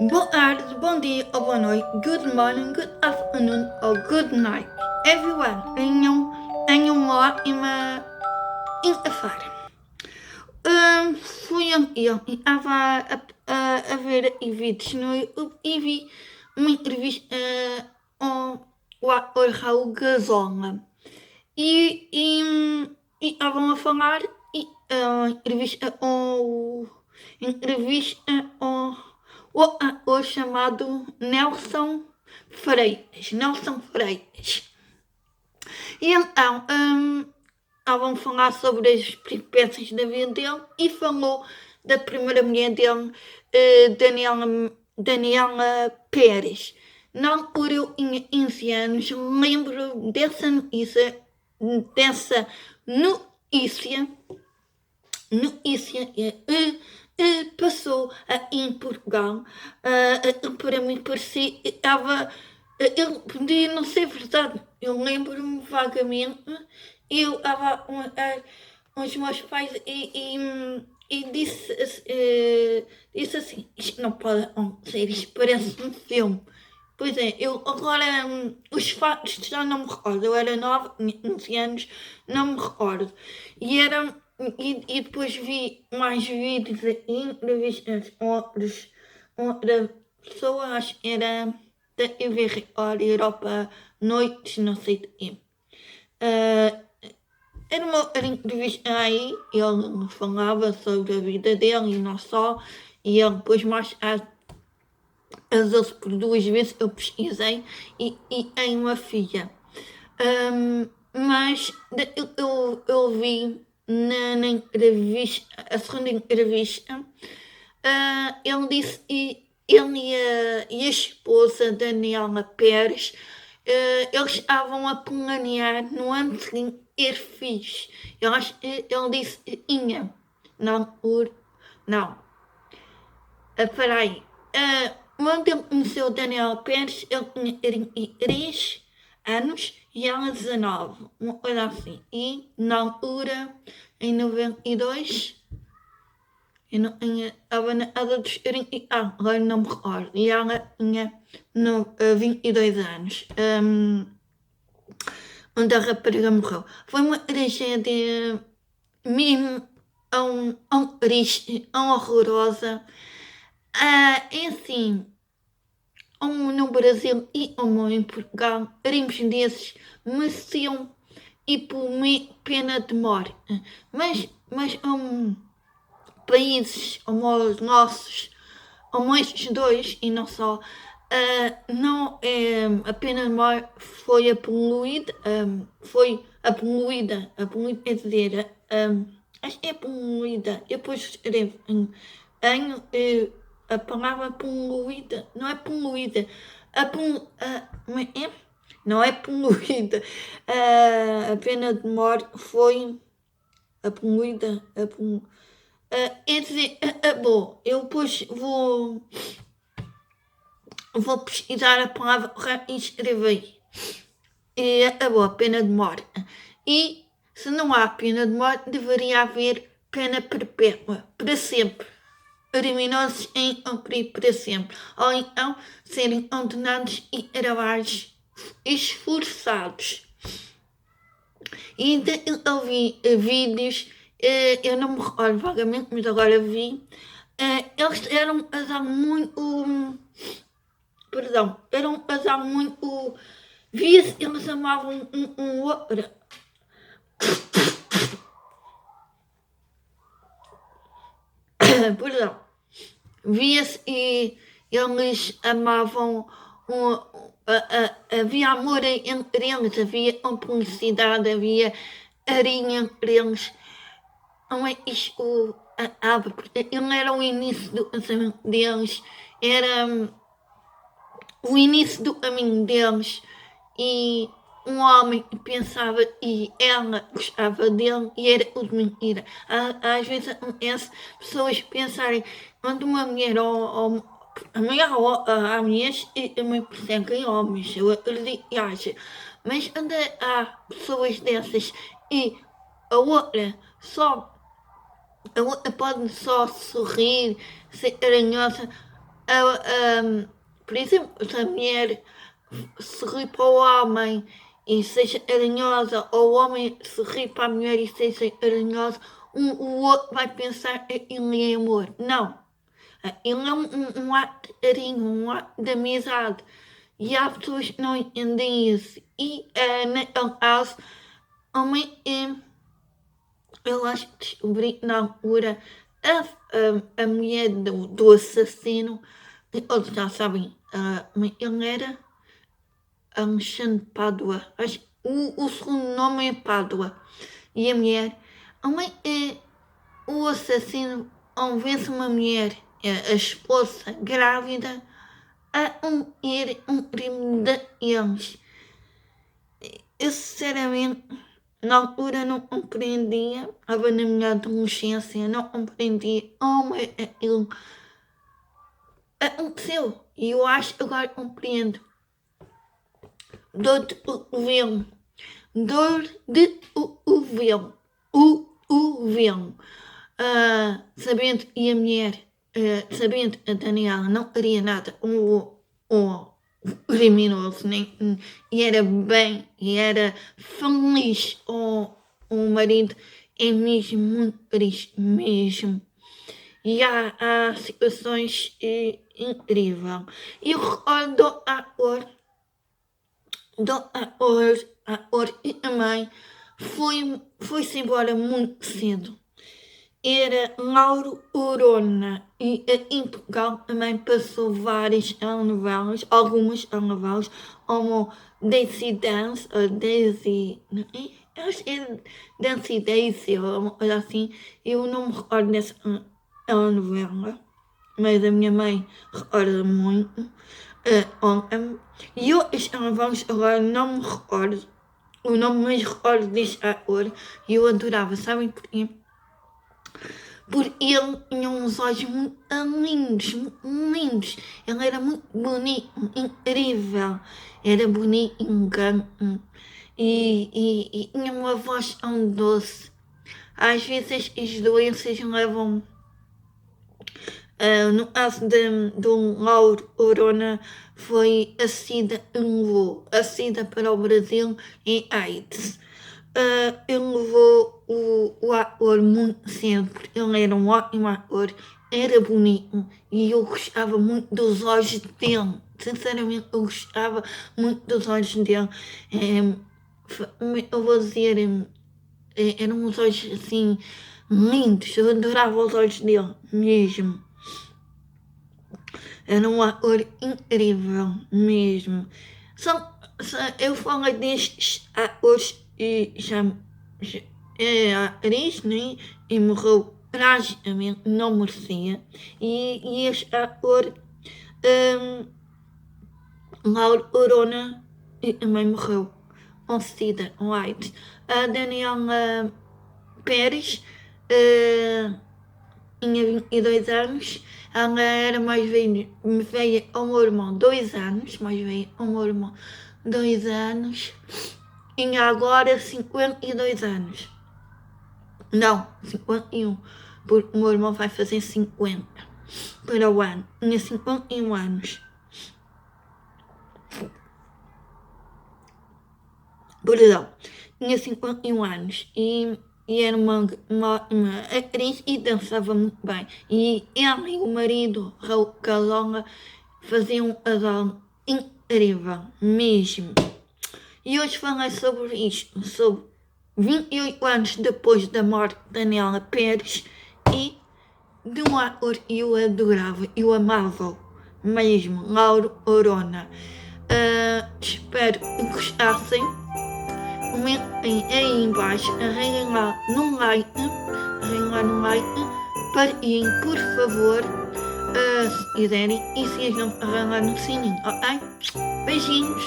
Boa tarde, bom dia ou boa noite, good morning, good afternoon or good night, everyone. Tenham uma ótima quinta-feira. Fui ontem estava a ver vídeos no YouTube e vi uma entrevista ao ator Raul Gazola e estavam a falar entrevista ao o ator chamado Nelson Freitas. E então estavam a falar sobre as peripécias da vida dele e falou da primeira mulher dele, Daniela Pérez. Na altura eu tinha 15 anos, lembro dessa notícia passou em Portugal. Para mim parecia, eu podia não ser verdade, eu lembro-me vagamente, eu estava com os meus pais e disse assim, isto não pode acontecer, isto parece um filme. Pois é, eu agora os factos já não me recordo, eu era 9, 15 anos, não me recordo. E depois vi mais vídeos e entrevistas outra pessoa, acho que era da TV Record Europa Noites, não sei de quê. Era uma entrevista aí, ele falava sobre a vida dele e não só, e ele depois mais casou-se por 2 vezes, eu pesquisei, e tem uma filha. Mas eu vi na entrevista, a segunda entrevista, ele disse que ele e a esposa Daniela Pérez, eles estavam a planear no ano seguinte ter filhos. Ele disse tinha. Não. Espera aí. Quando ele conheceu Daniela Pérez, ele tinha 33 anos e ela 19, uma coisa assim. E na altura, em 92, eu não estava na casa dos 30, agora não me recordo. E ela tinha 22 anos. Onde a rapariga morreu. Foi uma tragédia mesmo triste, horrorosa. É assim, no Brasil e em Portugal, crimes desses mereciam e por pena de morte. Mas países como os nossos, como estes dois, e não só, não, a pena de morte foi aboliida, quer dizer, acho que é aboliida, eu depois escrevo a palavra poluída, não é poluída, não é poluída, a pena de morte foi poluída, quer dizer, bom, eu depois vou pesquisar a palavra correta e escrever. E acabou a pena de morte. E se não há pena de morte, deveria haver pena perpétua, para sempre. Criminosos em cumprir para sempre. Ou então serem condenados e trabalhos esforçados. E ainda eu vi vídeos, eu não me recordo vagamente, mas agora vi. Eles eram um casal muito. Era um casal muito. Via-se, eles amavam um outro. Perdão. Via-se e eles amavam. Havia amor entre eles, havia cumplicidade, havia carinho entre eles. Não é isto. Ele era o início do casamento deles, era o início do caminho deles, e um homem pensava e ela gostava dele e era tudo mentira. Às vezes acontece pessoas pensarem quando uma mulher há mulheres e também perseguem homens, eu acredito e acho, mas quando há pessoas dessas e a outra pode só sorrir, ser carinhosa, Por exemplo, se a mulher se ri para o homem e seja aranhosa, ou o homem se ri para a mulher e seja aranhosa, o outro vai pensar que ele é amor. Não. Ele é um ato de carinho, um ato de amizade. E há pessoas que não entendem isso. E naquele caso, homem, eu acho que descobri na altura a mulher do assassino, todos já sabem, ele era Alexandre Pádua. O segundo nome é Pádua. E a mulher, o assassino, ao ver-se uma mulher, a esposa grávida, a um crime de eles. Eu sinceramente, na altura não compreendia, estava na minha adolescência, não compreendia como aquilo aconteceu. E eu acho que agora compreendo. Dor de cotovelo. Dor de cotovelo. Cotovelo. Sabendo que a mulher, sabendo que a Daniela não queria nada com o criminoso, nem, e era bem, e era feliz, o marido é mesmo muito triste, mesmo. E há situações incríveis. E eu recordo a ator e também foi-se embora muito cedo. Era Lauro Urona e em Portugal também passou várias novelas, algumas novelas, como Daisy Dance, ou Daisy, acho que é Daisy Daisy, ou uma coisa assim. Eu não me recordo dessa novela, mas a minha mãe recorda muito. E outras novelas agora não me recordo o nome, mas recordo deste ator e eu adorava, sabem porquê? Porque ele tinha uns olhos muito lindos, muito lindos. Ele era muito bonito, incrível. Era bonito, encanto. E tinha uma voz tão doce. Às vezes as doenças levam, no caso do Lauro Corona, foi a SIDA levou a SIDA para o Brasil e AIDS. Ele levou o ator muito cedo, porque ele era um ótimo ator, era bonito e eu gostava muito dos olhos dele. Sinceramente, eu gostava muito dos olhos dele. Eu vou dizer, eram uns olhos assim lindos, eu adorava os olhos dele, mesmo. Era um ator incrível, mesmo. Eu falo destes atores e já é atriz, né? E morreu tragicamente, não merecia. E este ator, Lauro Corona, também morreu com SIDA, com AIDS. A Daniela Pérez tinha 22 anos. Ela era mais velha ao meu irmão 2 anos, mais velha ao meu irmão 2 anos. Tinha agora 52 anos. Não, 51. Porque o meu irmão vai fazer 50 para o ano. Tinha 51 anos. Perdão, tinha 51 anos e era uma atriz e dançava muito bem. E ela e o marido, Raul Calonga, faziam um casal incrível, mesmo. E hoje falei sobre isto, sobre 28 anos depois da morte de Daniela Pérez e de um ator que eu adorava, eu amava mesmo, Lauro Corona. Espero que gostassem. Comentem aí embaixo, arranhem lá no like, partilhem por favor, se quiserem, e se não arranjar no sininho, ok? Beijinhos!